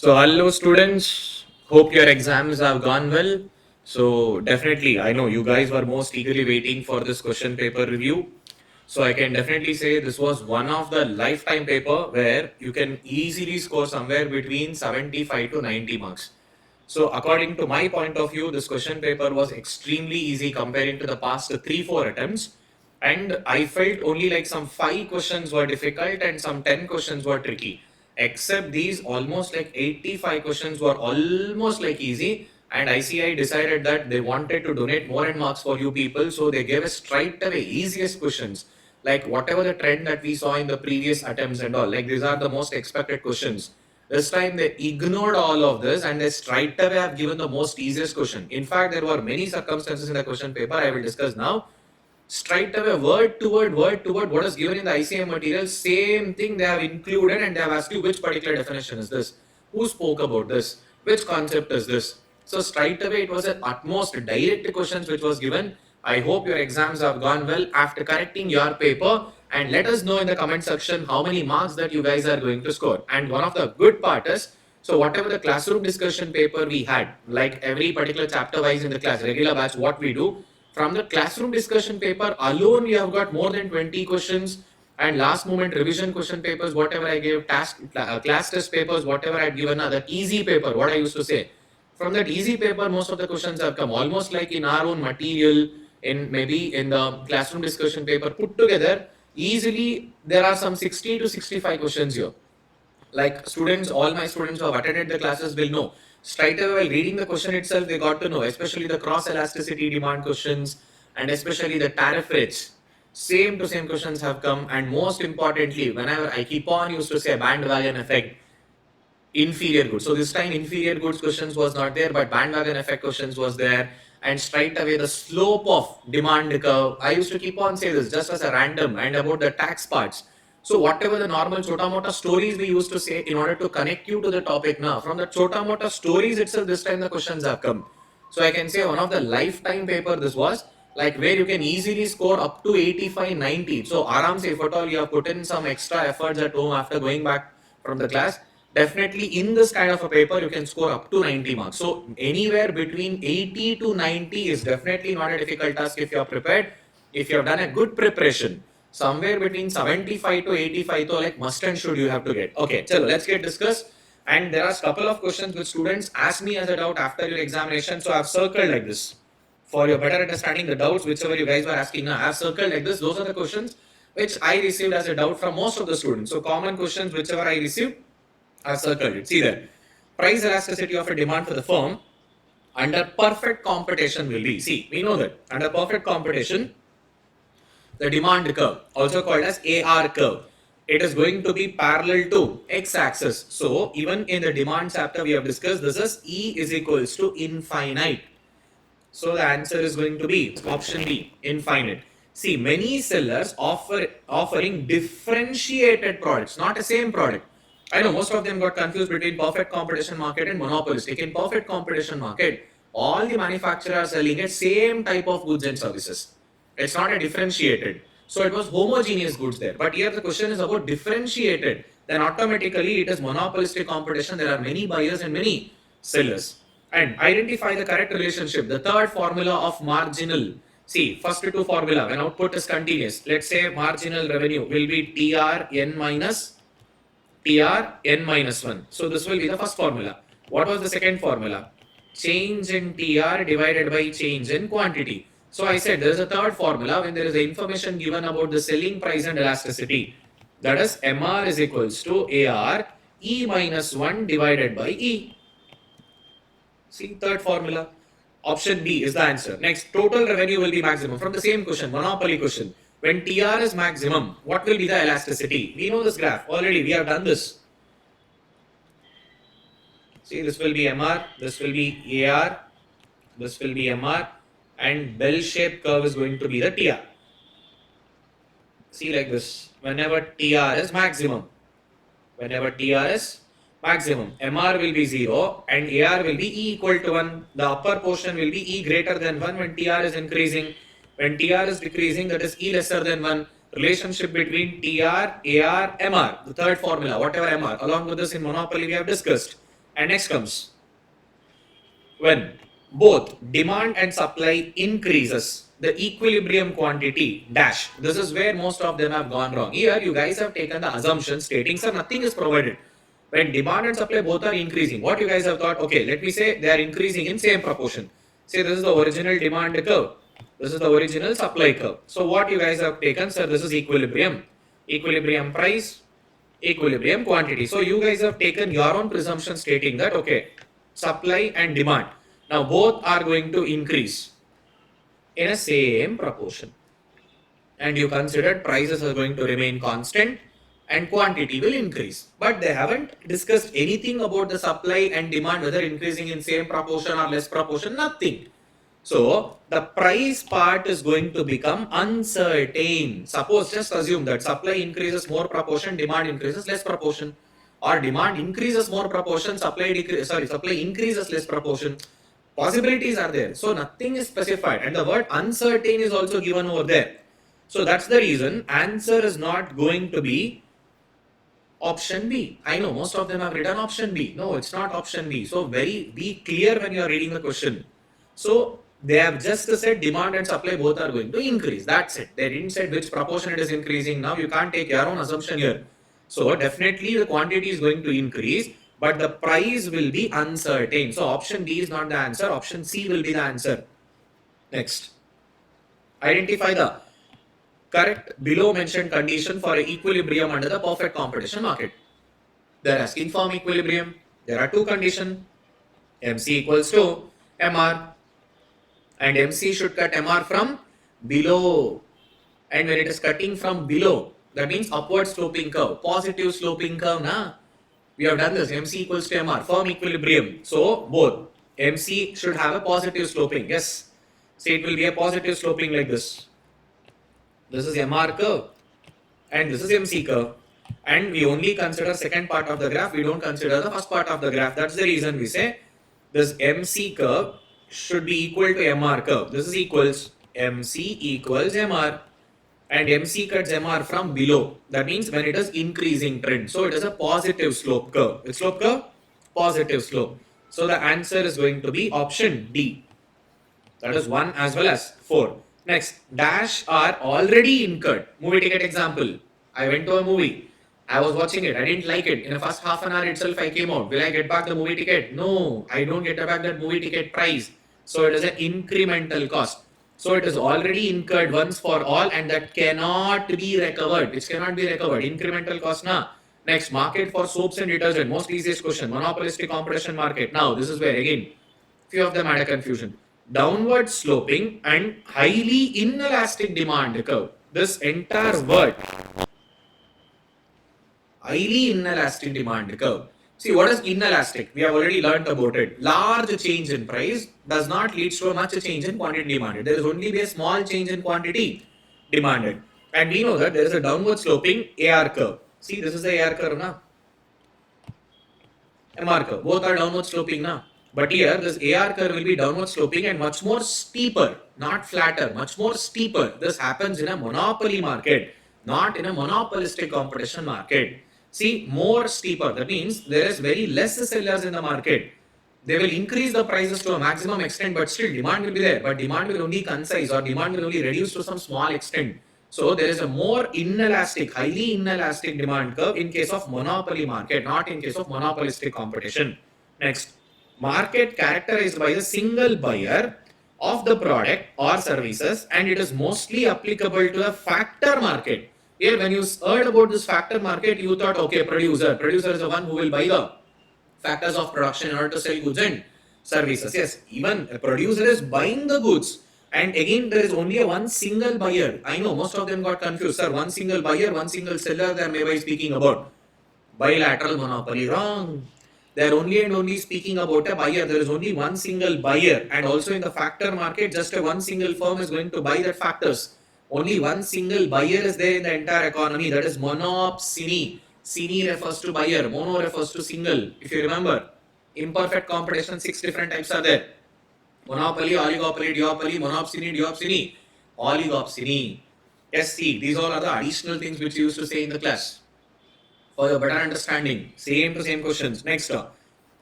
So hello students, hope your exams have gone well. So definitely, I know you guys were most eagerly waiting for this question paper review. So I can definitely say this was one of the lifetime paper where you can easily score somewhere between 75 to 90 marks. So according to my point of view, this question paper was extremely easy comparing to the past 3-4 attempts. And I felt only like some 5 questions were difficult and some 10 questions were tricky. Except these, almost like 85 questions were almost like easy. And ICI decided that they wanted to donate more and marks for you people. So they gave us straight away easiest questions. Like whatever the trend that we saw in the previous attempts and all, like these are the most expected questions. This time they ignored all of this and they straight away have given the most easiest question. In fact, there were many circumstances in the question paper I will discuss now. Straight away, word to word, what is given in the ICM material, same thing they have included and they have asked you which particular definition is this, who spoke about this, which concept is this. So straight away, it was at utmost direct questions which was given. I hope your exams have gone well after correcting your paper, and let us know in the comment section how many marks that you guys are going to score. And one of the good part is, so whatever the classroom discussion paper we had, like every particular chapter wise in the class, regular batch, what we do, from the classroom discussion paper alone, we have got more than 20 questions, and last moment revision question papers, whatever I gave, class test papers, whatever I had given, that easy paper, what I used to say. From that easy paper, most of the questions have come almost like in our own material, in maybe in the classroom discussion paper put together. Easily, there are some 60 to 65 questions here. Like students, all my students who have attended the classes will know. Straight away while reading the question itself, they got to know, especially the cross elasticity demand questions and especially the tariff rates. Same to same questions have come, and most importantly, whenever I keep on used to say bandwagon effect, inferior goods. So this time inferior goods questions was not there, but bandwagon effect questions was there. And straight away the slope of demand curve. I used to keep on say this just as a random, and about the tax parts. So whatever the normal chota mota stories we used to say in order to connect you to the topic now, from the chota mota stories itself, this time the questions have come. So I can say one of the lifetime paper this was, like where you can easily score up to 85, 90. So aram se, if at all you have put in some extra efforts at home after going back from the class, definitely in this kind of a paper you can score up to 90 marks. So anywhere between 80 to 90 is definitely not a difficult task if you are prepared. If you have done a good preparation, somewhere between 75 to 85 to like must and should you have to get. Okay, chalo, let's get discussed. And there are a couple of questions which students asked me as a doubt after your examination. So I've circled like this for your better understanding the doubts whichever you guys were asking now. I've circled like this. Those are the questions which I received as a doubt from most of the students. So common questions whichever I received, I've circled it. See there. Price elasticity of a demand for the firm under perfect competition will be. See, we know that under perfect competition, the demand curve, also called as AR curve, it is going to be parallel to x-axis. So even in the demand chapter we have discussed, this is E is equals to infinite. So the answer is going to be option B, infinite. See, many sellers offering differentiated products, not the same product. I know most of them got confused between perfect competition market and monopolistic. In perfect competition market, all the manufacturers are selling a same type of goods and services. It's not a differentiated. So it was homogeneous goods there. But here the question is about differentiated. Then automatically it is monopolistic competition. There are many buyers and many sellers. And identify the correct relationship. The third formula of marginal. See, first two formula, when output is continuous, let's say marginal revenue will be TR n minus 1. So this will be the first formula. What was the second formula? Change in TR divided by change in quantity. So I said there is a third formula when there is information given about the selling price and elasticity. That is MR is equals to AR E minus 1 divided by E. See, third formula. Option B is the answer. Next, total revenue will be maximum. From the same question, monopoly question. When TR is maximum, what will be the elasticity? We know this graph. Already we have done this. See, this will be MR, this will be AR, this will be MR, and bell-shaped curve is going to be the TR. See, like this. Whenever TR is maximum, MR will be 0 and AR will be E equal to 1. The upper portion will be E greater than 1 when TR is increasing. When TR is decreasing, that is E lesser than 1. Relationship between TR, AR, MR. The third formula, whatever MR. Along with this in monopoly we have discussed. And next comes when both demand and supply increases, the equilibrium quantity dash. This is where most of them have gone wrong. Here you guys have taken the assumption stating, sir, nothing is provided. When demand and supply both are increasing, what you guys have thought, okay, let me say they are increasing in same proportion. Say this is the original demand curve. This is the original supply curve. So what you guys have taken, sir, this is equilibrium. Equilibrium price, equilibrium quantity. So you guys have taken your own presumption stating that, okay, supply and demand. Now both are going to increase in a same proportion. And you considered prices are going to remain constant and quantity will increase. But they haven't discussed anything about the supply and demand, whether increasing in same proportion or less proportion, nothing. So the price part is going to become uncertain. Suppose just assume that supply increases more proportion, demand increases less proportion, or demand increases more proportion, supply increases less proportion. Possibilities are there. So nothing is specified, and the word uncertain is also given over there. So that's the reason answer is not going to be option B. I know most of them have written option B. No, it's not option B. So be clear when you are reading the question. So they have just said demand and supply both are going to increase. That's it. They didn't say which proportion it is increasing. Now you can't take your own assumption here. So definitely the quantity is going to increase, but the price will be uncertain. So option B is not the answer. Option C will be the answer. Next. Identify the correct below mentioned condition for an equilibrium under the perfect competition market. They are asking firm equilibrium. There are two conditions. MC equals to MR, and MC should cut MR from below. And when it is cutting from below, that means upward sloping curve, positive sloping curve. We have done this. MC equals to MR, firm equilibrium. So both MC should have a positive sloping. Yes. So it will be a positive sloping like this. This is MR curve and this is MC curve. And we only consider second part of the graph. We don't consider the first part of the graph. That's the reason we say this MC curve should be equal to MR curve. This is equals MC equals MR. And MC cuts MR from below. That means when it is increasing trend. So it is a positive slope curve. Which slope curve? Positive slope. So the answer is going to be option D. That is 1 as well as 4. Next, dash are already incurred. Movie ticket example. I went to a movie. I was watching it. I didn't like it. In the first half an hour itself, I came out. Will I get back the movie ticket? No, I don't get back that movie ticket price. So it is an incremental cost. So it is already incurred once for all, and that cannot be recovered. It cannot be recovered. Incremental cost na. Next, market for soaps and detergent. Most easiest question. Monopolistic competition market. Now, this is where again, few of them had a confusion. Downward sloping and highly inelastic demand curve. This entire word, highly inelastic demand curve. See, what is inelastic? We have already learned about it. Large change in price does not lead to a much change in quantity demanded. There is only be a small change in quantity demanded. And we know that there is a downward sloping AR curve. See, this is the AR curve now. MR curve. Both are downward sloping now. But here, this AR curve will be downward sloping and much more steeper, not flatter, much more steeper. This happens in a monopoly market, not in a monopolistic competition market. See, more steeper. That means there is very less sellers in the market. They will increase the prices to a maximum extent, but still demand will be there. But demand will only concise, or demand will only reduce to some small extent. So there is a more inelastic, highly inelastic demand curve in case of monopoly market, not in case of monopolistic competition. Next, market characterized by the single buyer of the product or services, and it is mostly applicable to a factor market. Here, when you heard about this factor market, you thought, okay, producer is the one who will buy the factors of production in order to sell goods and services. Yes, even a producer is buying the goods. And again, there is only a one single buyer. I know most of them got confused. Sir, one single buyer, one single seller, they may be speaking about bilateral monopoly. Wrong. They are only and only speaking about a buyer. There is only one single buyer. And also in the factor market, just a one single firm is going to buy that factors. Only one single buyer is there in the entire economy. That is monopsony. Sini refers to buyer. Mono refers to single. If you remember, imperfect competition, 6 different types are there. Monopoly, oligopoly, duopoly, monopsony, duopsony, oligopsony. Yes, see, these all are the additional things which you used to say in the class. For your better understanding, same to same questions. Next,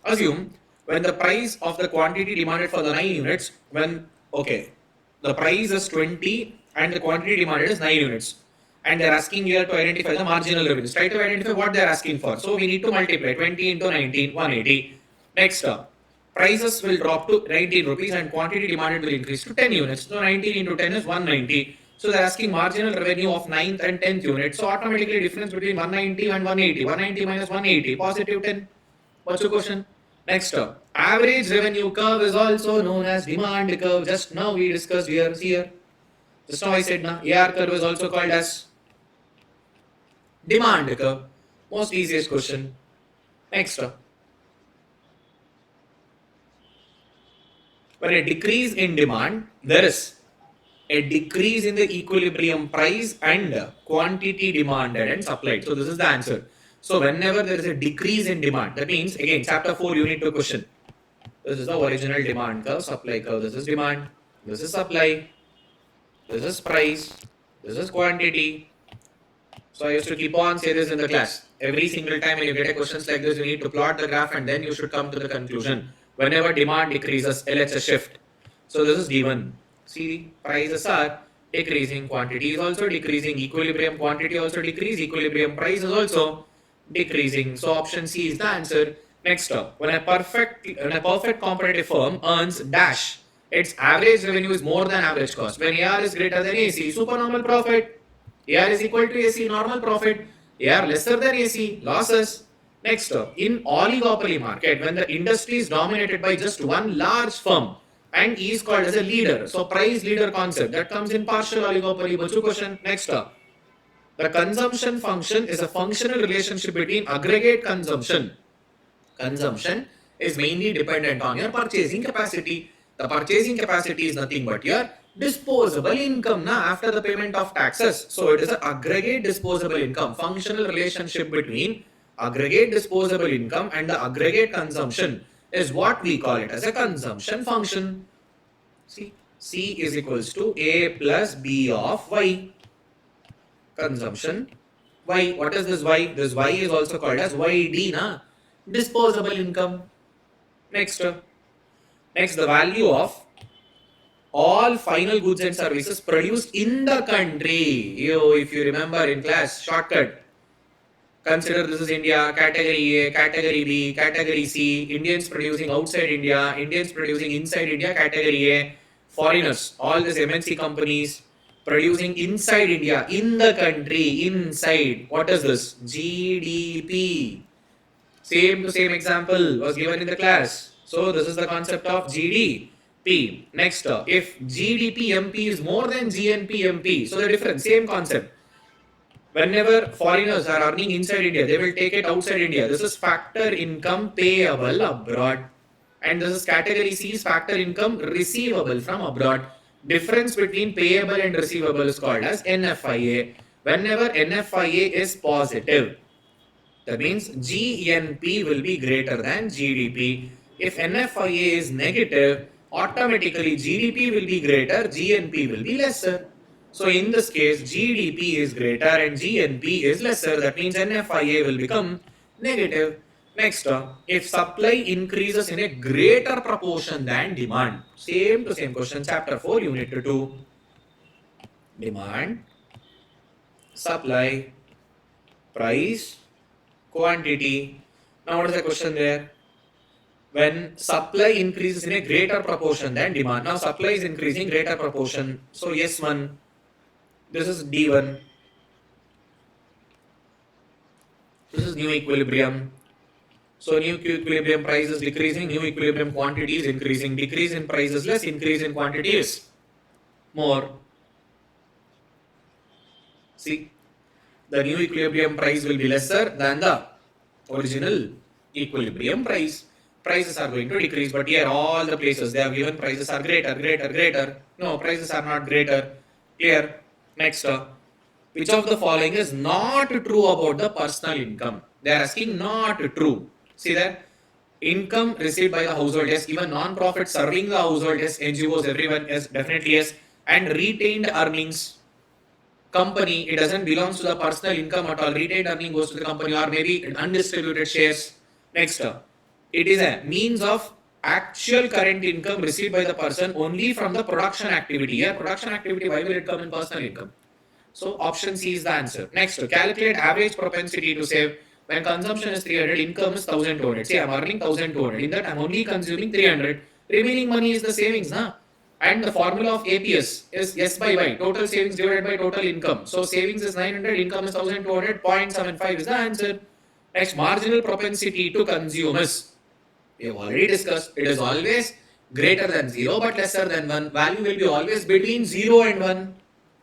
Assume when the price of the quantity demanded for the 9 units, the price is 20 and the quantity demanded is 9 units. And they're asking here to identify the marginal revenues. Try to identify what they're asking for. So we need to multiply 20 into 19, 180. Next up, prices will drop to 19 rupees and quantity demanded will increase to 10 units. So 19 into 10 is 190. So they're asking marginal revenue of 9th and 10th unit. So automatically difference between 190 and 180. 190 minus 180, positive 10. What's your question? Next up, average revenue curve is also known as demand curve. Just now we discussed here. See here. Just now I said na, AR curve is also called as demand curve. Most easiest question. Next up. When a decrease in demand, there is a decrease in the equilibrium price and quantity demanded and supplied. So this is the answer. So whenever there is a decrease in demand, that means again chapter 4 you need to question. This is the original demand curve, supply curve. This is demand, this is supply, this is price, this is quantity. So I used to keep on say this in the class. Every single time when you get a questions like this, you need to plot the graph and then you should come to the conclusion. Whenever demand decreases, LHS shift. So this is given. See, prices are decreasing, quantity is also decreasing, equilibrium quantity also decrease, equilibrium price is also decreasing. So option C is the answer. Next up, when a perfect competitive firm earns dash, its average revenue is more than average cost. When AR is greater than AC, supernormal profit. AR is equal to AC, normal profit. AR lesser than AC, losses. Next up, in oligopoly market, when the industry is dominated by just one large firm and is called as a leader. So price leader concept that comes in partial oligopoly. Bachu question. Next up, the consumption function is a functional relationship between aggregate consumption. Consumption is mainly dependent on your purchasing capacity. The purchasing capacity is nothing but your disposable income after the payment of taxes. So it is an aggregate disposable income. Functional relationship between aggregate disposable income and the aggregate consumption is what we call it as a consumption function. See, C is equals to A plus B of Y. Consumption Y. What is this Y? This Y is also called as YD, disposable income. Next, the value of all final goods and services produced in the country. If you remember in class, shortcut. Consider this is India, category A, category B, category C, Indians producing outside India, Indians producing inside India, category A, foreigners, all these MNC companies producing inside India, in the country, inside. What is this? GDP. Same to same example was given in the class. So this is the concept of GDP. Next, if GDP MP is more than GNP MP, so the difference, same concept. Whenever foreigners are earning inside India, they will take it outside India. This is factor income payable abroad. And this is category C is factor income receivable from abroad. Difference between payable and receivable is called as NFIA. Whenever NFIA is positive, that means GNP will be greater than GDP. If NFIA is negative, automatically GDP will be greater, GNP will be lesser. So in this case, GDP is greater and GNP is lesser. That means NFIA will become negative. Next, if supply increases in a greater proportion than demand. Same to same question, chapter 4, unit 2. Demand, supply, price, quantity. Now what is the question there? When supply increases in a greater proportion than demand. Now supply is increasing greater proportion. So S1, this is D1. This is new equilibrium. So new equilibrium price is decreasing, new equilibrium quantity is increasing. Decrease in price is less, increase in quantity is more. See, the new equilibrium price will be lesser than the original equilibrium price. Prices are going to decrease, but here all the places they have given prices are greater. No, prices are not greater. Clear? Next, which of the following is not true about the personal income? They are asking not true. See that? Income received by the household, yes. Even non-profit serving the household, yes. NGOs, everyone, yes. Definitely, yes. And retained earnings, company, it doesn't belong to the personal income at all. Retained earning goes to the company or maybe undistributed shares. Next, It is a means of actual current income received by the person only from the production activity. Here, production activity, why will it come in personal income? So option C is the answer. Next, to calculate average propensity to save. When consumption is 300, income is 1200. Say I'm earning 1200. In that I'm only consuming 300. Remaining money is the savings, na? And the formula of APS is S by Y. Total savings divided by total income. So savings is 900, income is 1200. 0.75 is the answer. Next, marginal propensity to consume is. We have already discussed. It is always greater than 0 but lesser than 1. Value will be always between 0 and 1.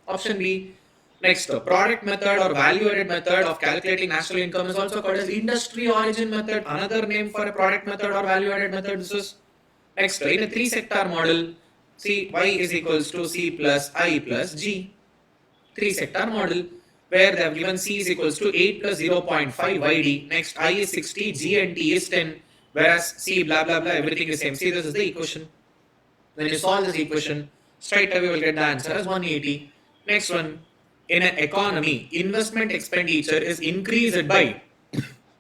Option B. Next, product method or value added method of calculating national income is also called as industry origin method. Another name for a product method or value added method. This is next in a 3-sector model. See, Y is equals to C plus I plus G. 3-sector model where they have given C is equals to 8 plus 0.5 YD. Next, I is 60, G and T is 10. Whereas C blah blah blah everything is same. See, this is the equation. When you solve this equation, straight away you will get the answer as 180. Next one, in an economy, investment expenditure is increased by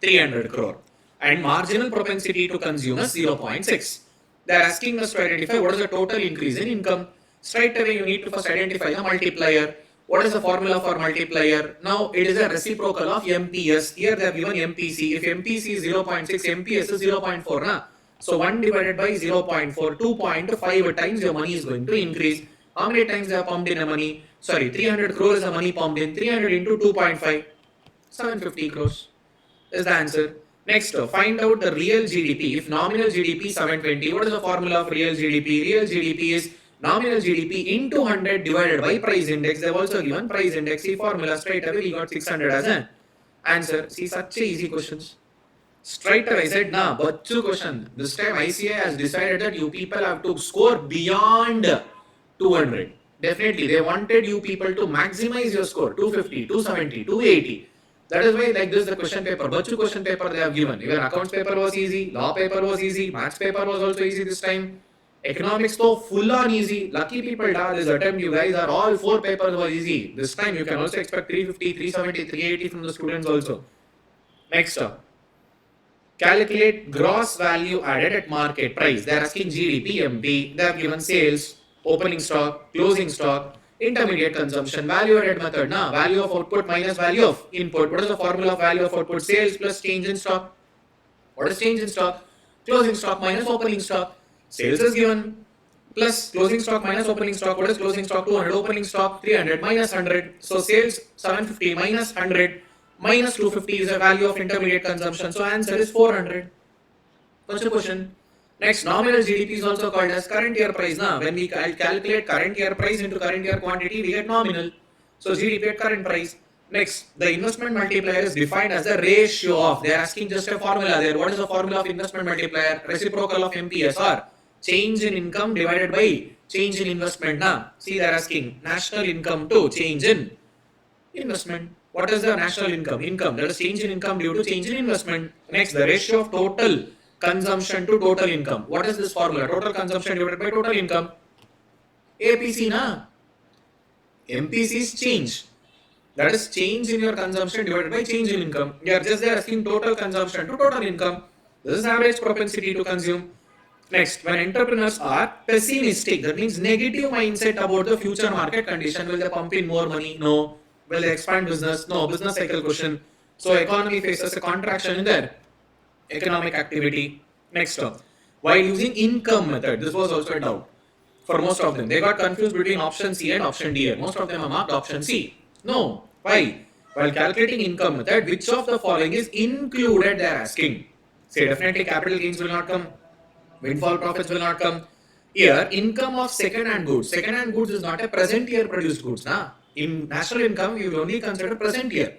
300 crore and marginal propensity to consume is 0.6. They are asking us to identify what is the total increase in income. Straight away you need to first identify the multiplier. What is the formula for multiplier? Now it is a reciprocal of MPS. Here they have given MPC. If MPC is 0.6, MPS is 0.4. Na? So 1 divided by 0.4, 2.5 times your money is going to increase. How many times they have pumped in the money? Sorry, 300 crores is the money pumped in. 300 into 2.5, 750 crores is the answer. Next, find out the real GDP. If nominal GDP 720, what is the formula of real GDP? Real GDP is nominal GDP into 100 divided by price index. They have also given price index. See formula straight away we got 600 as an answer. See such a easy questions. Straight away I said, nah, but two question. This time ICA has decided that you people have to score beyond 200. Definitely, they wanted you people to maximize your score, 250, 270, 280. That is why like this the question paper, Bachu question paper they have given. Even accounts paper was easy, law paper was easy, maths paper was also easy this time. Economics though full on easy. Lucky people da this attempt you guys are all 4 papers were easy. This time you can also expect 350, 370, 380 from the students also. Next up. Calculate gross value added at market price. They are asking GDP, MP. They have given sales, opening stock, closing stock, intermediate consumption, value added method. Now, value of output minus value of input. What is the formula of value of output? Sales plus change in stock. What is change in stock? Closing stock minus opening stock. Sales is given plus closing stock minus opening stock. What is closing stock? 200. Opening stock 300 minus 100. So sales 750 minus 100 minus 250 is the value of intermediate consumption. So answer is 400. First question. Next, nominal GDP is also called as current year price. Now, when we calculate current year price into current year quantity, we get nominal. So GDP at current price. Next, the investment multiplier is defined as the ratio of. They are asking just a formula there. What is the formula of investment multiplier? Reciprocal of MPS or change in income divided by change in investment. Now, see they are asking national income to change in investment. What is the national income? Income, that is change in income due to change in investment. Next, the ratio of total consumption to total income. What is this formula? Total consumption divided by total income. APC na? MPC is change. That is change in your consumption divided by change in income. You are just there asking total consumption to total income. This is average propensity to consume. Next, when entrepreneurs are pessimistic, that means negative mindset about the future market condition. Will they pump in more money? No. Will they expand business? No. Business cycle question. So economy faces a contraction in their economic activity. Next term. While using income method, this was also a doubt for most of them. They got confused between option C and option D. Most of them are marked option C. No. Why? While calculating income method, which of the following is included? They are asking. Say definitely capital gains will not come. Windfall profits will not come. Here, income of second-hand goods. Second-hand goods is not a present year produced goods. Nah? In national income, we will only consider present year.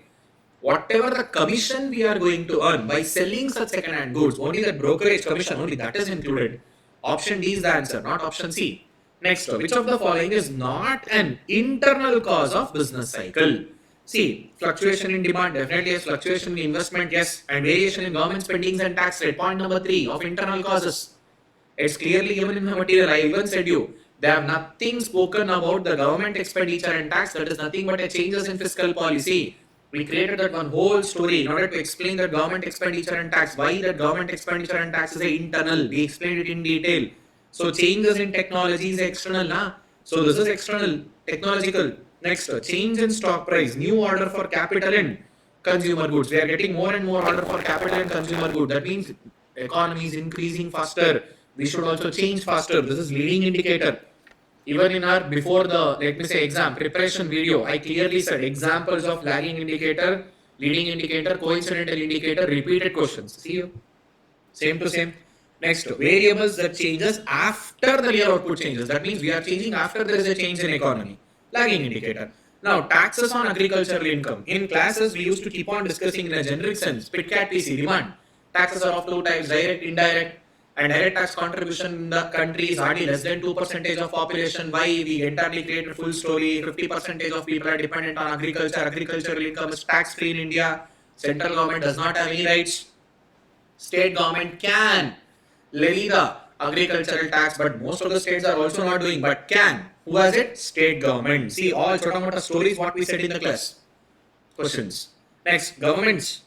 Whatever the commission we are going to earn by selling such second-hand goods, only that brokerage commission, only that is included. Option D is the answer, not option C. Next, which of the following is not an internal cause of business cycle? See, fluctuation in demand, definitely yes. Fluctuation in investment, yes. And variation in government spendings and tax rate. Point number 3 of internal causes. It's clearly given in the material. I even said you, they have nothing spoken about the government expenditure and tax. That is nothing but a changes in fiscal policy. We created that one whole story in order to explain that government expenditure and tax, why that government expenditure and tax is internal. We explained it in detail. So changes in technology is external, na? So this is external, technological. Next, change in stock price, new order for capital and consumer goods. We are getting more and more order for capital and consumer goods. That means economy is increasing faster. We should also change faster. This is leading indicator. Even in our before the, let me say, exam preparation video, I clearly said examples of lagging indicator, leading indicator, coincidental indicator, repeated questions. See you. Same to same. Next, variables that changes after the real output changes. That means we are changing after there is a change in economy. Lagging indicator. Now, taxes on agricultural income. In classes, we used to keep on discussing in a generic sense. PITCAT PC, demand. Taxes are of two types, direct, indirect. And direct tax contribution in the country is hardly less than 2% of population. Why? We entirely created full story. 50% of people are dependent on agriculture. Agricultural income is tax free in India. Central government does not have any rights. State government can levy the agricultural tax, but most of the states are also not doing, but can. Who has it? State government. See, all chota mota stories what we said in the class. Questions. Next, governments.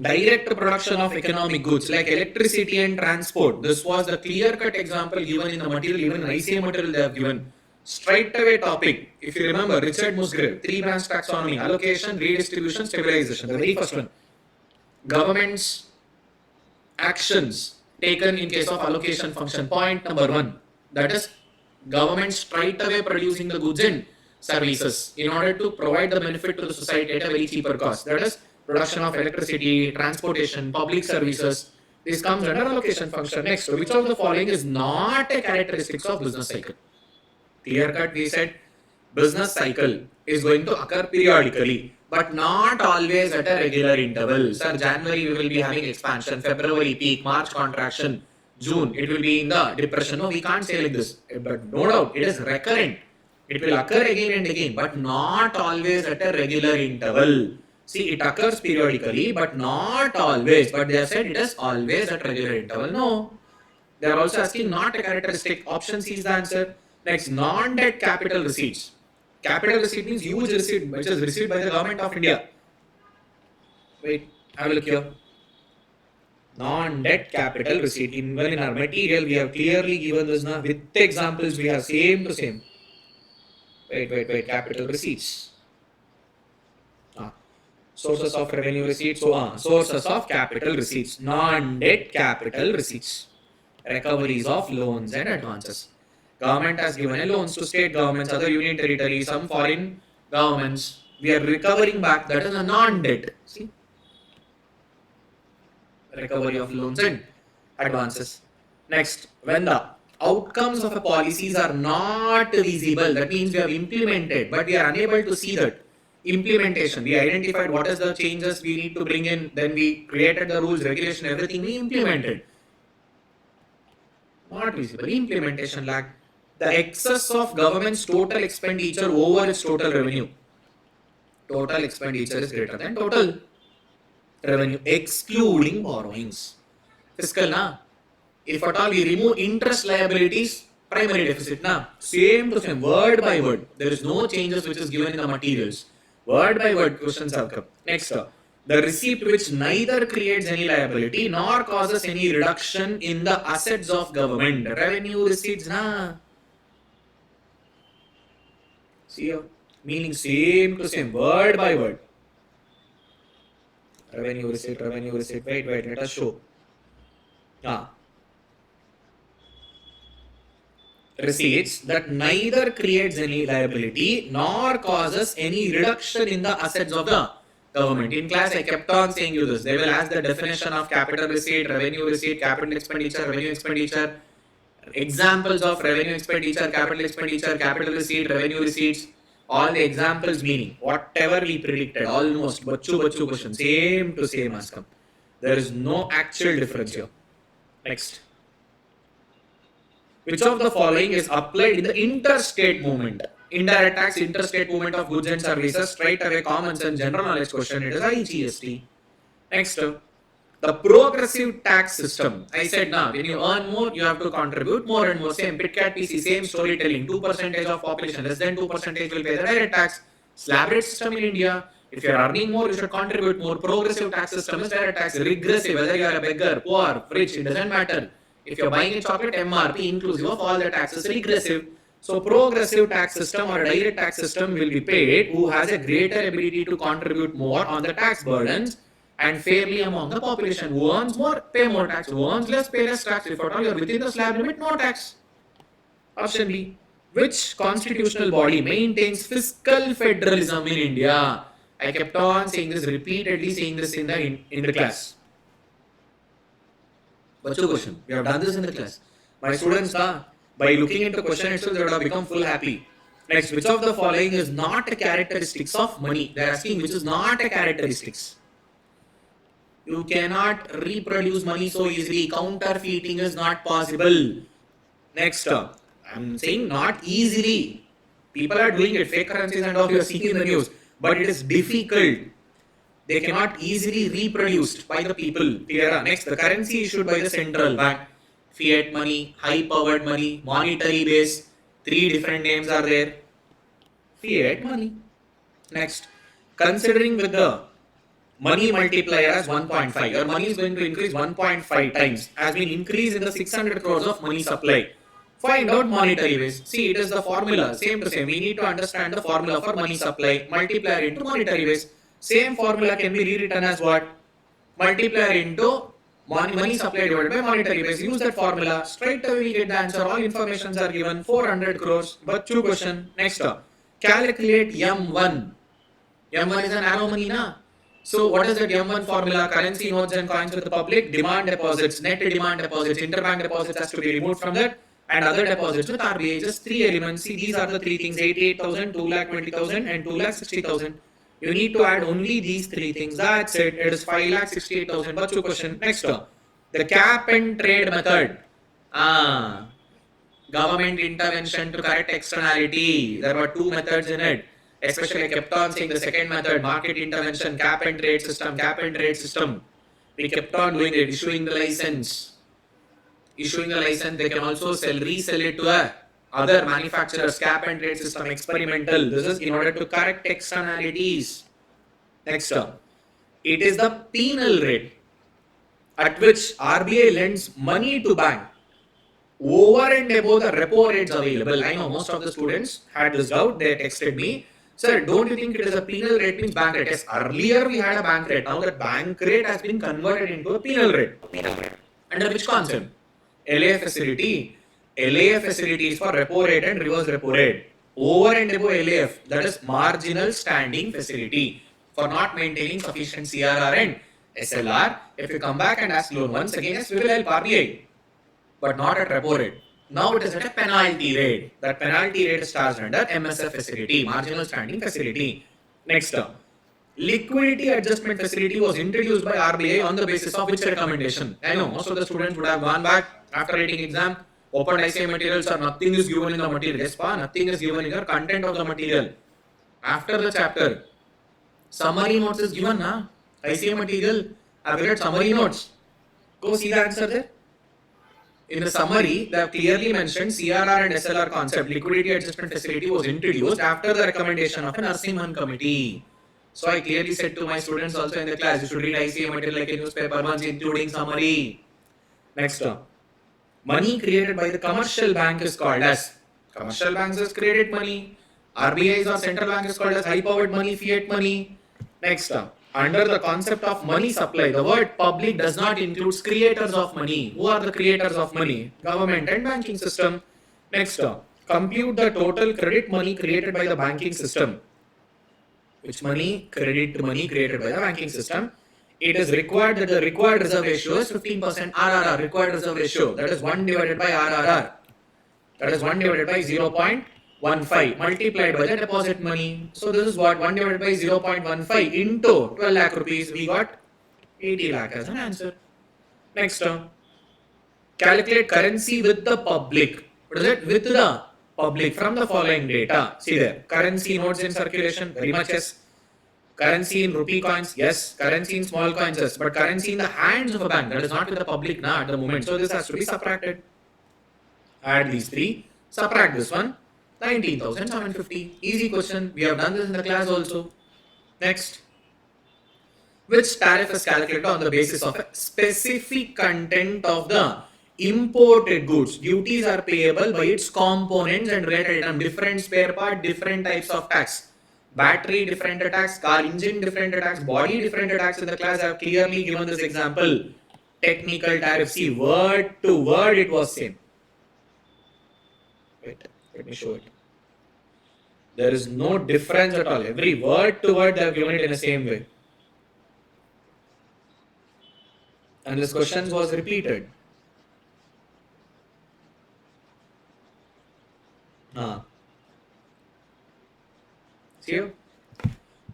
Direct production of economic goods like electricity and transport. This was the clear-cut example given in the material, even in ICA material they have given. Straight away topic. If you remember, Richard Musgrave, 3 branch taxonomy, allocation, redistribution, stabilization. The very first one. Governments actions taken in case of allocation function. Point number 1. That is, government straight away producing the goods and services in order to provide the benefit to the society at a very cheaper cost. That is, production of electricity, transportation, public services. This comes under allocation function. Next, which of the following is not a characteristic of business cycle? Clear cut, we said business cycle is going to occur periodically, but not always at a regular interval. Sir, January we will be having expansion, February peak, March contraction, June it will be in the depression. No, we can't say like this, but no doubt it is recurrent. It will occur again and again, but not always at a regular interval. See, it occurs periodically, but not always. But they have said it is always at regular interval. No. They are also asking not a characteristic. Option C is the answer. Next, non-debt capital receipts. Capital receipt means huge receipt, which is received by the government of India. Wait, have a look here. Non-debt capital receipt. Even in our material, we have clearly given this now with examples. We have same to same. Wait. Capital receipts. Sources of revenue receipts, so on. Sources of capital receipts, non-debt capital receipts, recoveries of loans and advances. Government has given a loans to state governments, other union territories, some foreign governments. We are recovering back. That is a non-debt. See, recovery of loans and advances. Next, when the outcomes of a policies are not visible, that means we have implemented, but we are unable to see that. Implementation, we identified what is the changes we need to bring in, then we created the rules, regulation, everything we implemented. Not visible, implementation lag. The excess of government's total expenditure over its total revenue. Total expenditure is greater than total revenue, excluding borrowings. Fiscal, na? If at all we remove interest liabilities, primary deficit, na? Same to same, word by word. There is no changes which is given in the materials. Word by word questions have come. Next, the receipt which neither creates any liability nor causes any reduction in the assets of government. Revenue receipts, na? See here, meaning same to same, word by word. Revenue receipt. Wait, let us show. Receipts that neither creates any liability nor causes any reduction in the assets of the government. In class, I kept on saying you this. They will ask the definition of capital receipt, revenue receipt, capital expenditure, revenue expenditure, examples of revenue expenditure, capital receipt, revenue receipts, all the examples meaning whatever we predicted, almost bachu question, same to same has come. There is no actual difference here. Next. Which of the following is applied in the interstate movement? Indirect tax, interstate movement of goods and services, straight away common sense general knowledge question, it is IGST. Next, the progressive tax system. I said now, when you earn more, you have to contribute more and more. Same PITCAT PC, same storytelling. 2% of population, less than 2% will pay the direct tax. Slab rate system in India. If you're earning more, you should contribute more. Progressive tax system is direct tax. Regressive, whether you are a beggar, poor, rich, it doesn't matter. If you're buying a chocolate, MRP inclusive of all the taxes, regressive. So progressive tax system or a direct tax system will be paid who has a greater ability to contribute more on the tax burdens and fairly among the population. Who earns more, pay more tax. Who earns less, pay less tax. If at all you're within the slab limit, no tax. Option B. Which constitutional body maintains fiscal federalism in India? I kept on saying this, repeatedly saying this in the class. What's your question? We have done this in the class. My students, by looking into question itself, they would have become full happy. Next, which of the following is not a characteristics of money? They are asking which is not a characteristics. You cannot reproduce money so easily. Counterfeiting is not possible. Next, I'm saying not easily. People are doing it, fake currencies and all you are seeing in the news, but it is difficult. They cannot easily reproduced by the people. Clear? Next, the currency issued by the central bank. Fiat money, high-powered money, monetary base. 3 different names are there. Fiat money. Next, considering with the money multiplier as 1.5, your money is going to increase 1.5 times. Has been increased in the 600 crores of money supply. Find out monetary base. See, it is the formula, same to same. We need to understand the formula for money supply. Multiplier into monetary base. Same formula can be rewritten as what? Multiplier into money supply divided by monetary base. Use that formula. Straight away we get the answer. All informations are given. 400 crores. But 2 question. Next. Calculate M1. M1 is an arrow money, na? So what is that M1 formula? Currency notes and coins with the public. Demand deposits. Net demand deposits. Interbank deposits has to be removed from that. And other deposits with RBI. Just 3 elements. See, these are the 3 things. 88,000, 2,20,000 and 2,60,000. You need to add only these 3 things. That's it. It is 5,68,000. What's your question? Next. The cap and trade method. Government intervention to correct externality. There were 2 methods in it. Especially I kept on saying the second method, market intervention, cap and trade system, cap and trade system. We kept on doing it, issuing the license. Issuing the license, they can also resell it to other manufacturers, cap and trade system, experimental. This is in order to correct externalities. Next term. It is the penal rate at which RBI lends money to bank over and above the repo rates available. I know most of the students had this doubt. They texted me, sir, don't you think it is a penal rate means bank rate? Yes, earlier we had a bank rate. Now that bank rate has been converted into a penal rate. Under which concept? LAF facility. LAF facility is for repo rate and reverse repo rate. Over and above LAF, that is marginal standing facility for not maintaining sufficient CRR and SLR. If you come back and ask loan once again, yes, we will help RBI, but not at repo rate. Now it is at a penalty rate. That penalty rate is charged under MSF facility, marginal standing facility. Next term. Liquidity adjustment facility was introduced by RBI on the basis of which recommendation? I know most of the students would have gone back after writing exam, opened ICA materials or nothing is given in the material. Yes, nothing is given in the content of the material. After the chapter, summary notes is given, na? ICA material, I've read summary notes. Go see the answer there. In the summary, they have clearly mentioned CRR and SLR concept. Liquidity adjustment facility was introduced after the recommendation of an Narasimhan committee. So I clearly said to my students also in the class, you should read ICA material like a newspaper once, including summary. Next term. Money created by the commercial bank is called as, commercial banks has created money. RBI's or central bank is called as high powered money, fiat money. Next term. Under the concept of money supply, the word public does not include creators of money. Who are the creators of money? Government and banking system. Next term. Compute the total credit money created by the banking system. Which money? Credit money created by the banking system. It is required that the required reserve ratio is 15% RRR, required reserve ratio. That is 1 divided by RRR. That is 1 divided by 0.15 multiplied by the deposit money. So this is what 1 divided by 0.15 into 12 lakh rupees. We got 80 lakh as an answer. Next term. Calculate currency with the public. What is it? With the public from the following data. See there. Currency notes in circulation. Very much yes. Currency in rupee coins, yes. Currency in small coins, yes. But currency in the hands of a bank, that is not with the public now at the moment. So this has to be subtracted. Add these 3. Subtract this one. 19,750. Easy question. We have done this in the class also. Next. which tariff is calculated on the basis of a specific content of the imported goods. Duties are payable by its components and related item. Different spare part, different types of tax. Battery, different tax. Car engine, different tax. Body, different tax. In the class, I have clearly given this example. Technical tariff. See, word to word, it was same. Wait, let me show it. There is no difference at all. Every word to word, they have given it in the same way. And this question was repeated. See you?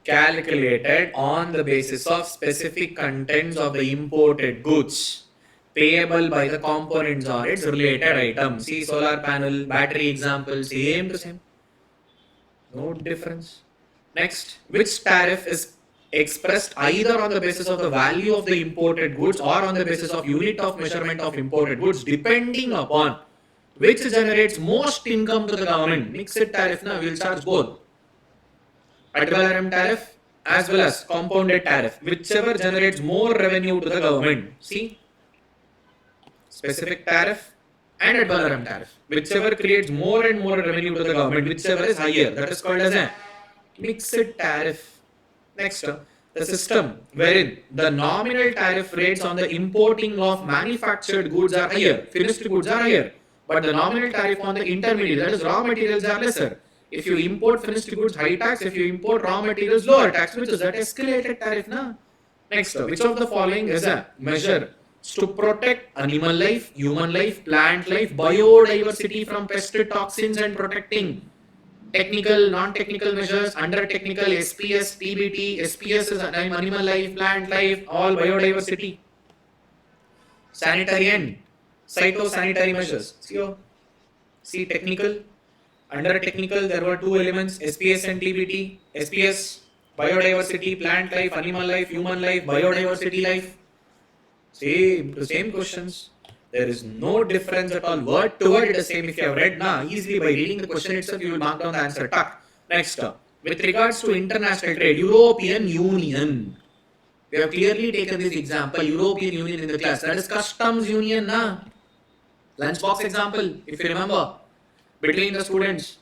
Calculated on the basis of specific contents of the imported goods payable by the components or its related items. See, solar panel, battery example, same to same. No difference. Next, which tariff is expressed either on the basis of the value of the imported goods or on the basis of unit of measurement of imported goods, depending upon which generates most income to the government. Mixed tariff, na, we will charge both. Ad valorem tariff as well as compounded tariff, whichever generates more revenue to the government. See, specific tariff and ad valorem tariff, whichever creates more and more revenue to the government, whichever is higher, that is called as a mixed tariff. Next, the system wherein the nominal tariff rates on the importing of manufactured goods are higher, finished goods are higher, but the nominal tariff on the intermediate, that is raw materials, are lesser. If you import finished goods, high tax. If you import raw materials, lower tax, which is that escalated tariff. Na? Next, which of the following is a measure to protect animal life, human life, plant life, biodiversity from pest toxins and protecting technical, non-technical measures under technical SPS, TBT. SPS is animal life, plant life, all biodiversity. Sanitary and phytosanitary measures. See technical. Under technical, there were two elements, SPS and TBT. SPS, biodiversity, plant life, animal life, human life, biodiversity life. Same questions. There is no difference at all. Word to word, it is same. If you have read, easily by reading the question itself, you will mark down the answer. Next, with regards to international trade, European Union. We have clearly taken this example, European Union in the class. That is customs union, lunchbox example, if you remember. Between the students,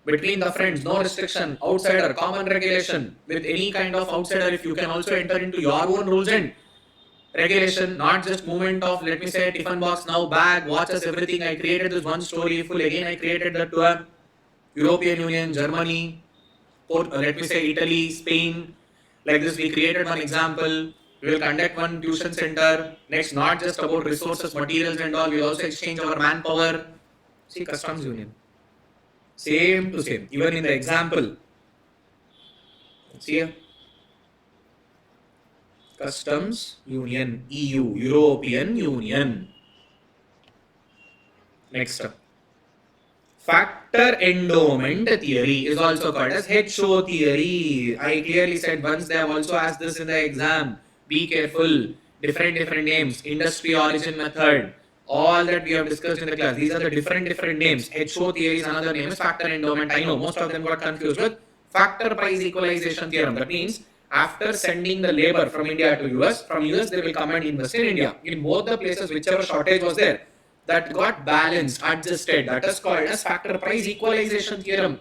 between the friends, no restriction, outsider, common regulation. With any kind of outsider, if you can also enter into your own rules and regulation, not just movement of, let me say, tiffin box, now bag, watches, everything. I created this one story full. Again, I created that to a European Union, Germany, let me say Italy, Spain. Like this, we created one example. We will conduct one tuition center. Next, not just about resources, materials and all. We will also exchange our manpower. See, customs union. Same to same. Even in the example. See here. Customs union, EU, European Union. Next up. Factor endowment theory is also called as HO theory. I clearly said once they have also asked this in the exam. Be careful. Different names. Industry origin method. All that we have discussed in the class. These are the different names. HO theory is another name. Is factor endowment. I know most of them got confused with factor price equalization theorem. That means after sending the labor from India to US, from US they will come and invest in India. In both the places, whichever shortage was there, that got balanced, adjusted. That is called as factor price equalization theorem.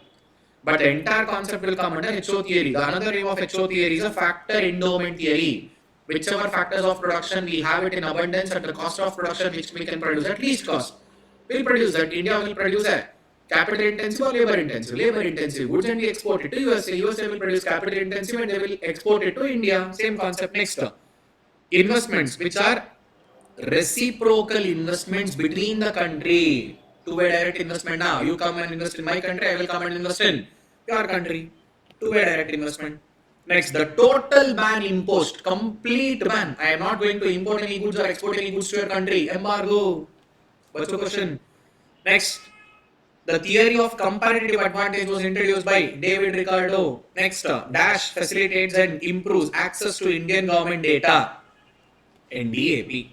But the entire concept will come under HO theory. The another name of HO theory is a factor endowment theory. Whichever factors of production we have it in abundance at the cost of production which we can produce at least cost, we'll produce that. India will produce a capital intensive or labor intensive. Labor intensive goods and we export it to USA. USA will produce capital intensive and they will export it to India. Same concept. Next, investments which are reciprocal investments between the country. Two-way direct investment. Now you come and invest in my country, I will come and invest in your country. Two-way direct investment. Next, the total ban imposed, complete ban. I am not going to import any goods or export any goods to your country. Embargo. What's the question? Next, the theory of comparative advantage was introduced by David Ricardo. Next, Dash facilitates and improves access to Indian government data. NDAP.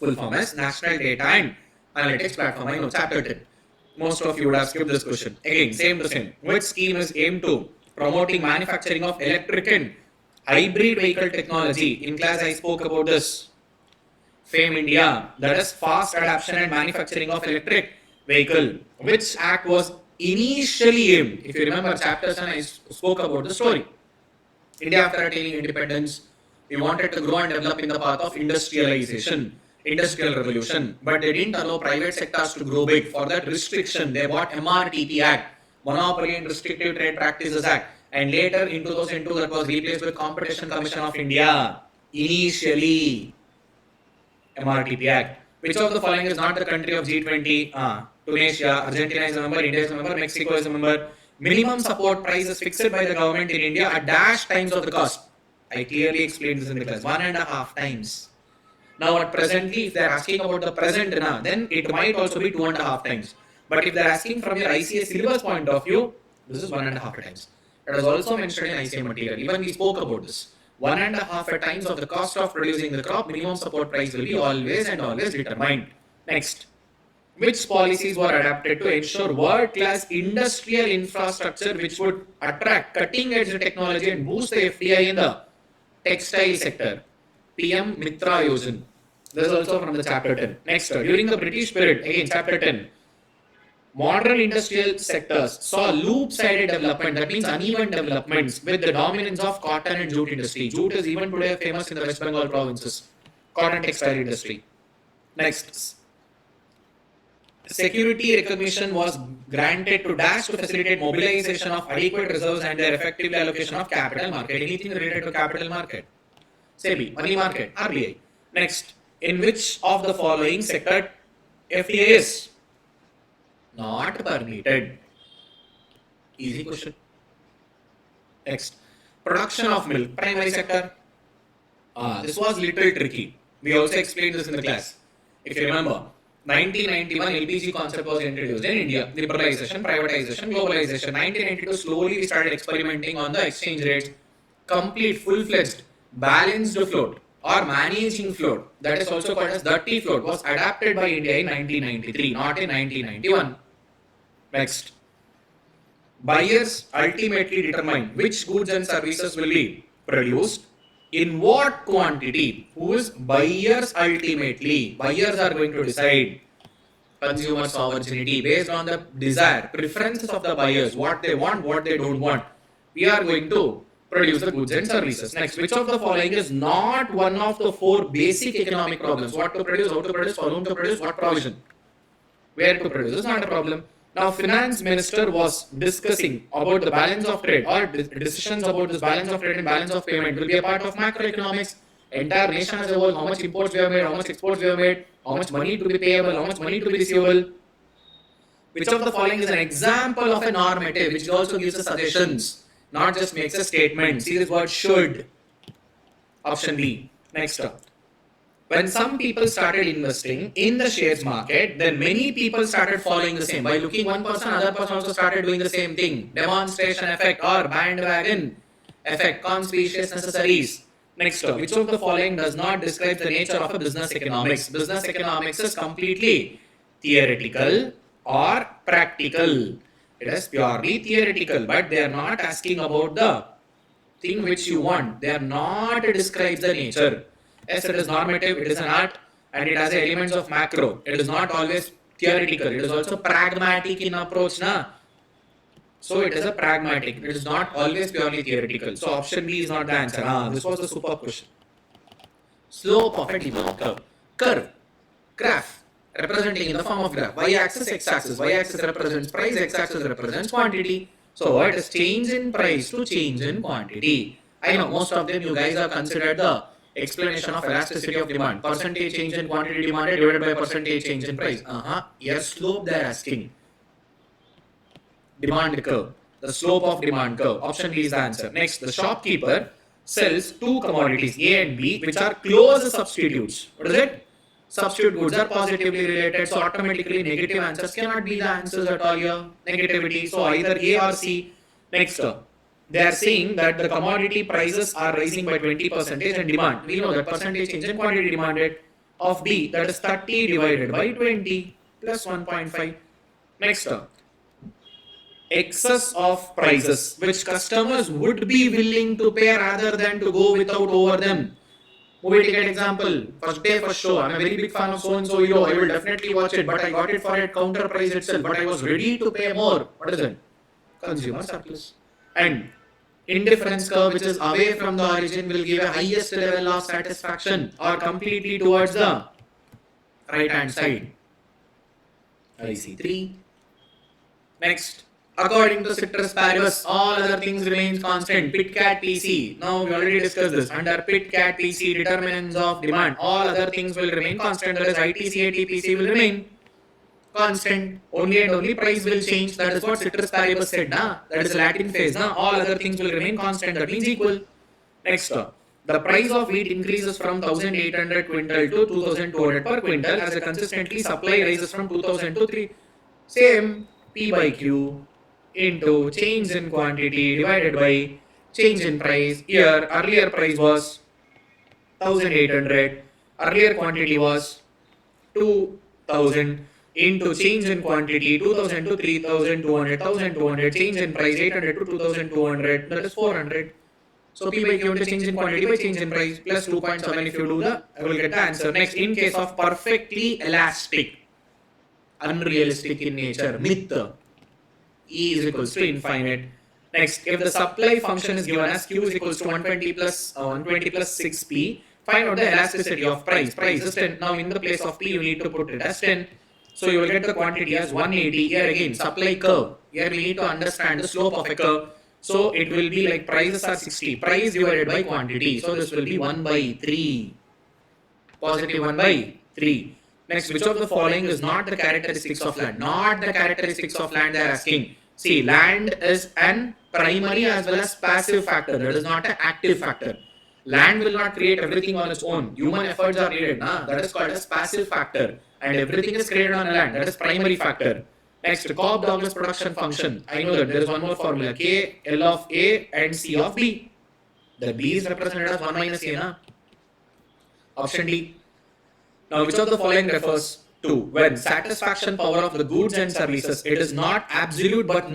Full form as National Data and Analytics Platform. I know, chapter 10. Most of you would have skipped this question. Again, same to same. Which scheme is aimed to promoting manufacturing of electric and Hybrid vehicle technology. In class, I spoke about this. FAME India, that is fast adoption and manufacturing of electric vehicle. Which act was initially aimed? If you remember chapters, and I spoke about the story. India, after attaining independence, we wanted to grow and develop in the path of industrialization, industrial revolution, but they didn't allow private sectors to grow big. For that restriction, they bought MRTP Act, Monopoly and Restrictive Trade Practices Act, and later in 2002 that was replaced with Competition Commission of India. Initially, MRTP Act. Which of the following is not the country of G20? Tunisia, Argentina is a member, India is a member, Mexico is a member. Minimum support price is fixed by the government in India at dash times of the cost. I clearly explained this in the class. 1.5 times. Now at presently, if they are asking about the present, then it might also be 2.5 times. But if they are asking from your ICA syllabus point of view, this is 1.5 times. It was also mentioned in ICA material. Even we spoke about this. 1.5 times of the cost of producing the crop, minimum support price will be always and always determined. Next. Which policies were adapted to ensure world-class industrial infrastructure which would attract cutting-edge technology and boost the FDI in the textile sector? PM Mitra Yojana. This is also from the chapter 10. Next, during the British period, again chapter 10, modern industrial sectors saw loop-sided development, that means uneven developments with the dominance of cotton and jute industry. Jute is even today famous in the West Bengal provinces. Cotton textile industry. Next, security recognition was granted to dash to facilitate mobilization of adequate reserves and their effective allocation of capital market. Anything related to capital market? SEBI, money market, RBI. Next, in which of the following sector FDI is not permitted? Easy question. Next, production of milk, primary sector. This was little tricky. We also explained this in the class. If you remember, 1991 LPG concept was introduced in India. Liberalization, privatization, globalization. 1992 slowly we started experimenting on the exchange rates. Complete, full-fledged, balanced float or managing float, that is also called as dirty float, was adapted by India in 1993, not in 1991. Next. Buyers ultimately determine which goods and services will be produced, in what quantity. Who is buyers ultimately? Buyers are going to decide. Consumer sovereignty based on the desire, preferences of the buyers, what they want, what they don't want. We are going to produce the goods and services. Next, which of the following is not one of the 4 basic economic problems? What to produce, how to produce, for whom to produce, what provision? Where to produce is not a problem. Now, finance minister was discussing about the balance of trade or decisions about this balance of trade and balance of payment will be a part of macroeconomics. Entire nation as a whole, how much imports we have made, how much exports we have made, how much money to be payable, how much money to be receivable. Which of the following is an example of a normative which also gives us suggestions, not just makes a statement? See this word should. Option B. Next up. When some people started investing in the shares market, then many people started following the same. By looking one person, other person also started doing the same thing. Demonstration effect or bandwagon effect, conspicuous necessaries. Next up, which of the following does not describe the nature of a business economics? Business economics is completely theoretical or practical. It is purely theoretical, but they are not asking about the thing which you want. They are not describes the nature. Yes, it is normative, it is an art, and it has elements of macro. It is not always theoretical, it is also pragmatic in approach. So it is a pragmatic, it is not always purely theoretical. So option B is not the answer. This was the super question. Slope of a demand curve. Curve, graph, representing in the form of graph. Y-axis, x-axis. Y-axis represents price, x-axis represents quantity. So it is change in price to change in quantity. I know most of them you guys have considered the explanation of elasticity of demand. Percentage change in quantity demanded divided by percentage change in price. Yes, slope they are asking. Demand curve. The slope of demand curve. Option B is the answer. Next, the shopkeeper sells 2 commodities A and B which are close substitutes. What is it? Substitute goods are positively related, so automatically negative answers cannot be the answers at all here. Negativity. So either A or C. Next, they are saying that the commodity prices are rising by 20% and demand. We know that percentage change in quantity demanded of B, that is 30 divided by 20 plus 1.5. Next, excess of prices which customers would be willing to pay rather than to go without over them. Movie ticket example, first day, first show. I'm a very big fan of so and so hero. I will definitely watch it, but I got it for a counter price itself. But I was ready to pay more. What is it? Consumer surplus. And indifference curve, which is away from the origin, will give a highest level of satisfaction or completely towards the right hand side. IC3. Next. According to citrus paribus, all other things remains constant. Pit cat PC. Now we already discussed this. Under pit cat PC, determinants of demand, all other things will remain constant. That is ITC, ATPC will remain constant. Only and only price will change. That is what citrus paribus said. That is Latin phase. All other things will remain constant. That means equal. Next. The price of wheat increases from 1800 quintal to 2200 per quintal as a consistently supply rises from 2000 to 3. Same P by Q into change in quantity divided by change in price. Here earlier price was 1800, earlier quantity was 2000 into change in quantity 2000 to 3200, 1200, change in price 800 to 2200, that is 400. So P by Q into change in quantity by change in price plus 2.7. If you do the, I will get the answer. Next, in case of perfectly elastic, unrealistic in nature, myth, E is equals to infinite. Next, if the supply function is given as Q is equals to 120 plus 6P, find out the elasticity of price. Price is 10. Now in the place of P, you need to put it as 10. So you will get the quantity as 180. Here again, supply curve. Here we need to understand the slope of a curve. So it will be like prices are 60. Price divided by quantity. So this will be 1 by 3. Positive 1 by 3. Next, which of the following is not the characteristics of land? Not the characteristics of land they are asking. See, land is an primary as well as passive factor. That is not an active factor. Land will not create everything on its own. Human efforts are needed. That is called as passive factor. And everything is created on land. That is primary factor. Next, Cobb-Douglas production function. I know that there is one more formula. K, L of A and C of B. The B is represented as 1 minus A. Option D. Now, which of the following refers to when satisfaction power of the goods and services, it is not absolute but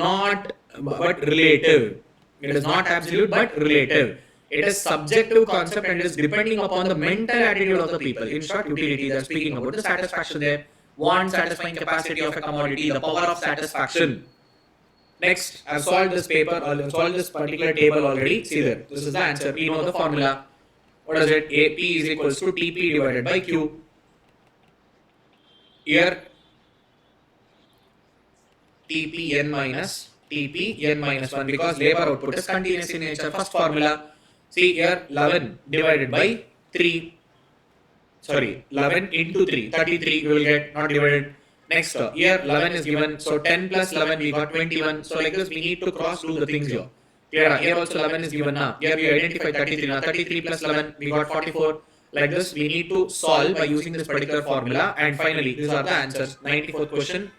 relative. It is not absolute but relative. It is subjective concept and is depending upon the mental attitude of the people. In short, utility, they are speaking about the satisfaction there. Want, satisfying capacity of a commodity, the power of satisfaction. Next, I've solved this paper, I've solved this particular table already. See there, this is the answer. We know the formula. What is it? AP is equals to TP divided by Q. Here, TP n minus 1 because labor output is continuous in nature. First formula. See here, 11 divided by 3. Sorry, 11 into 3. 33 we will get, not divided. Next, here 11 is given. So 10 plus 11 we got 21. So like this we need to cross do the things here. Clear? Here also 11 is given now. Here we identify 33. Now 33 plus 11 we got 44. Like this we need to solve by using this particular formula. And finally these are the answers. 94th question.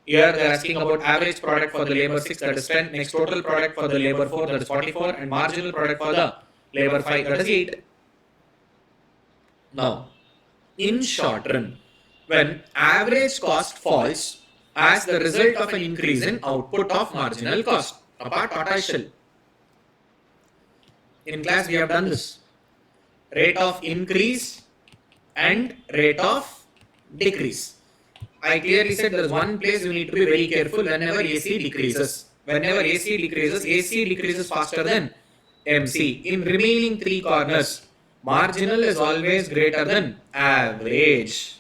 Here they are asking about average product for the labor 6, that is 10. Next, total product for the labor 4, that is 44. And marginal product for the labor 5, that is 8. Now, in short run, when average cost falls as the result of an increase in output of marginal cost, apart tortoiseshell. In class we have done this. Rate of increase and rate of decrease. I clearly said there is one place you need to be very careful whenever AC decreases. Whenever AC decreases faster than MC. In remaining 3 corners, marginal is always greater than average.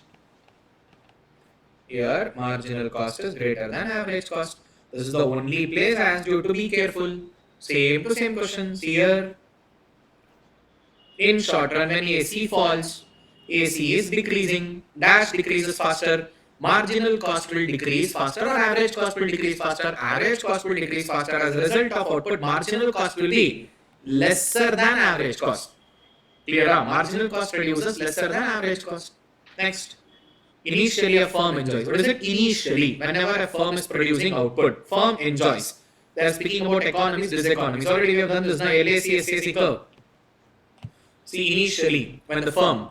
Here, marginal cost is greater than average cost. This is the only place I asked you to be careful. Same to same questions here. In short run, when AC falls, AC is decreasing, dash decreases faster, marginal cost will decrease faster or average cost will decrease faster, average cost will decrease faster. As a result of output, marginal cost will be lesser than average cost. Clear? Marginal cost reduces lesser than average cost. Next, initially a firm enjoys. What is it? Initially, whenever a firm is producing output, firm enjoys. They are speaking about economies, diseconomies. Already we have done this now, LAC, SAC curve. See, initially, when the firm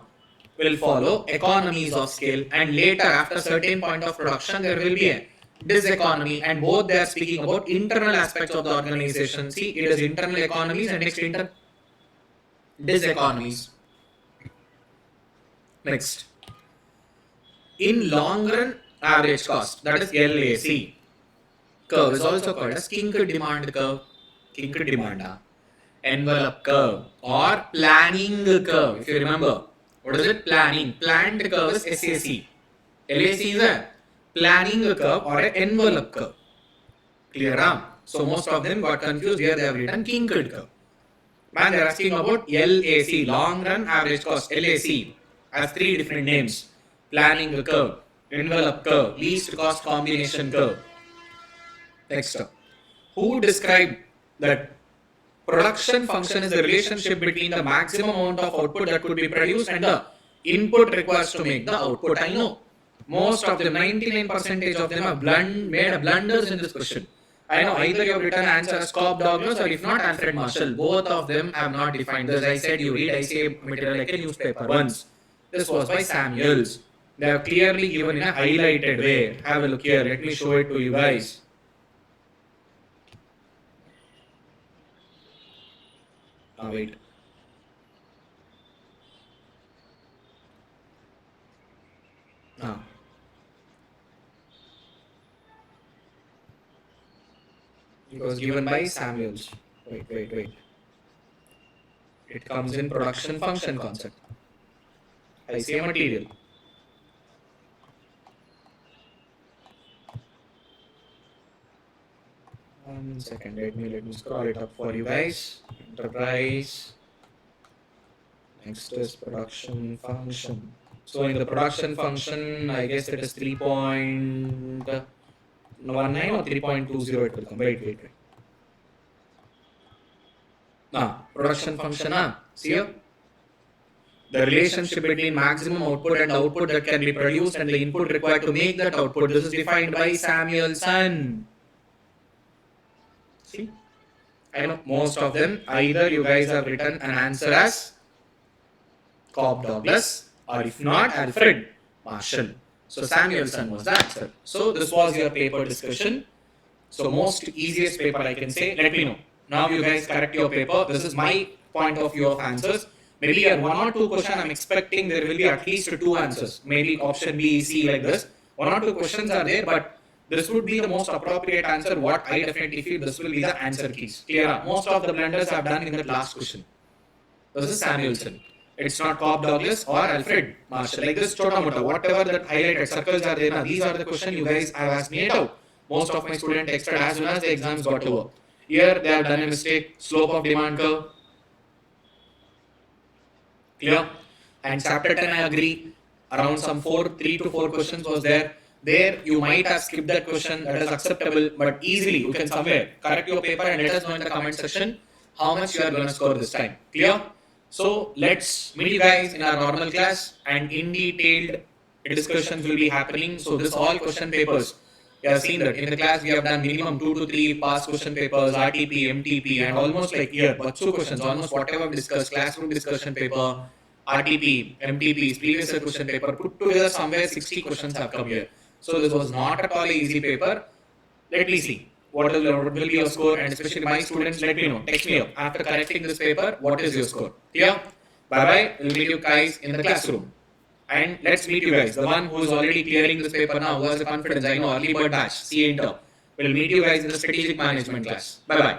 will follow economies of scale and later after certain point of production, there will be a diseconomy, and both they are speaking about internal aspects of the organization. See, it is internal economies and next diseconomies. Next, in long run average cost, that is LAC curve is also called as kinked demand curve, kinked demand, envelope curve or planning curve. If you remember, what is it? Planning. Planned curve is SAC. LAC is a planning curve or an envelope curve. Clear? So most of them got confused. Here they have written kinked curve. Man, they are asking about LAC, long run average cost. LAC has three different names: planning curve, envelope curve, least cost combination curve. Next, who described that production function is the relationship between the maximum amount of output that could be produced and the input requires to make the output? I know most of them, 99% of them have made blunders in this question. I know either you have written answer as Cobb Douglas or if not Alfred Marshall. Both of them have not defined this. I said you read ICA material like a newspaper once. This was by Samuels. They have clearly given in a highlighted way. Have a look here. Let me show it to you guys. Wait. It was given by Samuels. Wait. It comes in production function concept. I say material. One second, let me scroll it up for you guys. Enterprise. Next is production function. So in the production function, I guess it is 3.19 or 3.20 it will come. Wait. Production function, see here? The relationship between maximum output and output that can be produced and the input required to make that output. This is defined by Samuelson. See? I know most of them, either you guys have written an answer as Cobb Douglas or if not Alfred Marshall. So Samuelson was the answer. So this was your paper discussion. So most easiest paper I can say, let me know. Now you guys correct your paper. This is my point of view of answers. Maybe here 1 or 2 questions I'm expecting there will be at least 2 answers. Maybe option B, C like this. 1 or 2 questions are there, but this would be the most appropriate answer. What I definitely feel this will be the answer keys. Clear? Most of the blunders I've done in that last question. This is Samuelson. It's not Cobb Douglas or Alfred Marshall. Like this chota mota, whatever that highlighted circles are there. Now these are the questions you guys have asked me it out. Most of my students texted as soon as the exams got over. Here they have done a mistake. Slope of demand curve. Clear? And chapter 10 I agree. Around some 3 to 4 questions was there. There you might have skipped that question. That is acceptable. But easily you can somewhere correct your paper and let us know in the comment section how much you are going to score this time. Clear? So let's meet you guys in our normal class and in detailed discussions will be happening. So this all question papers. You have seen that in the class we have done minimum 2 to 3 past question papers, RTP, MTP and almost like here, Batsu questions, almost whatever we discussed, classroom discussion paper, RTP, MTPs, previous year question paper, put together somewhere 60 questions have come here. So this was not at all an easy paper. Let me see. What will be your score, and especially my students, let me know. Text me up after correcting this paper. What is your score? Clear? Bye. We'll meet you guys in the classroom. And let's meet you guys. The one who is already clearing this paper now, who has the confidence, I know, early bird batch, CA Inter. We'll meet you guys in the strategic management class. Bye.